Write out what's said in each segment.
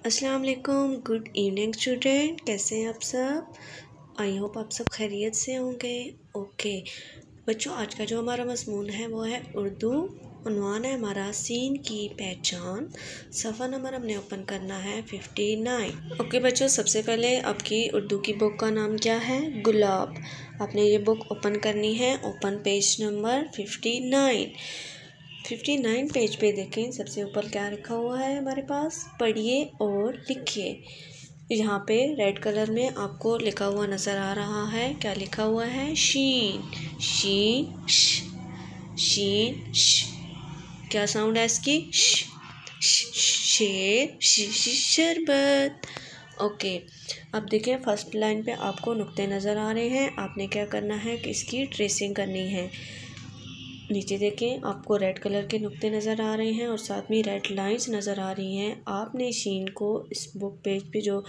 अस्सलाम वालेकुम, good evening student. कैसे हैं आप सब? आई होप आप सब खैरियत से होंगे। ओके बच्चों, आज का जो हमारा मज़मून है वो है उर्दू। उन्वान है हमारा सीन की पहचान। सफ़ा नंबर हमने ओपन करना है 59। ओके बच्चों, सबसे पहले आपकी उर्दू की बुक का नाम क्या है? गुलाब। आपने ये बुक ओपन करनी है। ओपन पेज नंबर 59 पेज पे देखें, सबसे ऊपर क्या लिखा हुआ है हमारे पास? पढ़िए और लिखिए। यहाँ पे रेड कलर में आपको लिखा हुआ नज़र आ रहा है। क्या लिखा हुआ है? शीन। शीन श, शीन श। क्या साउंड है इसकी? श। शेर शरबत। ओके, अब देखिए फर्स्ट लाइन पे आपको नुक्ते नज़र आ रहे हैं। आपने क्या करना है कि इसकी ट्रेसिंग करनी है। नीचे देखें, आपको रेड कलर के नुक्ते नज़र आ रहे हैं और साथ में रेड लाइंस नज़र आ रही हैं। आपने शीन को इस बुक पेज पे जो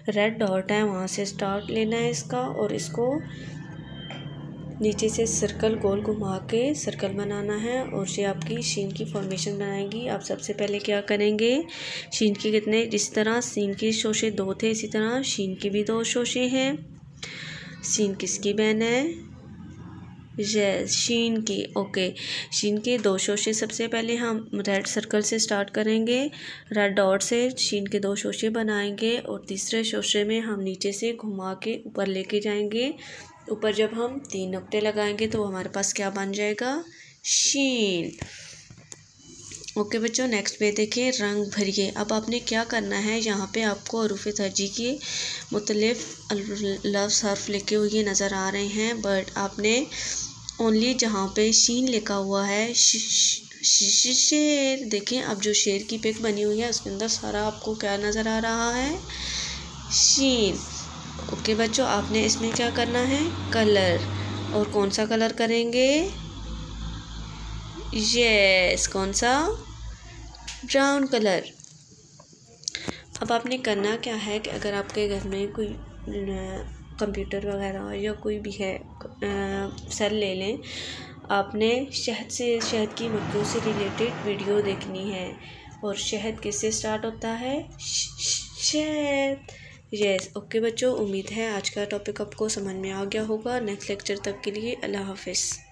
रेड डॉट है वहाँ से स्टार्ट लेना है इसका, और इसको नीचे से सर्कल गोल घुमा के सर्कल बनाना है और ये आपकी शीन की फॉर्मेशन बनाएगी। आप सबसे पहले क्या करेंगे? शीन के कितने, जिस तरह सीन के शोशे 2 थे इसी तरह शीन के भी 2 शोशे हैं। सीन किसकी बहन है? यस, शीन की। ओके, शीन के 2 शोशे सबसे पहले हम रेड सर्कल से स्टार्ट करेंगे। रेड डॉट से शीन के 2 शोशे बनाएंगे और तीसरे शोशे में हम नीचे से घुमा के ऊपर लेके जाएंगे। ऊपर जब हम 3 नुक्ते लगाएंगे तो हमारे पास क्या बन जाएगा? शीन। ओके बच्चों, नेक्स्ट पे देखिए, रंग भरिए। अब आपने क्या करना है, यहाँ पे आपको हरूफ तर्जीह की मुख्तलिफ लफ्ज़ हर्फ लिखे हुए नज़र आ रहे हैं, बट आपने ओनली जहाँ पे शीन लिखा हुआ है शेर। देखें, अब जो शेर की पिक बनी हुई है उसके अंदर सारा आपको क्या नज़र आ रहा है? शीन। ओके बच्चों, आपने इसमें क्या करना है? कलर। और कौन सा कलर करेंगे? यस, कौन सा? Brown colour. अब आपने करना क्या है कि अगर आपके घर में कोई कंप्यूटर वगैरह या कोई भी है, सेल ले लें। आपने शहद की मक्खियों से रिलेटेड वीडियो देखनी है। और शहद किससे स्टार्ट होता है? शहद। यस। ओके बच्चों, उम्मीद है आज का टॉपिक आपको समझ में आ गया होगा। नेक्स्ट लेक्चर तक के लिए अल्लाह हाफिज़।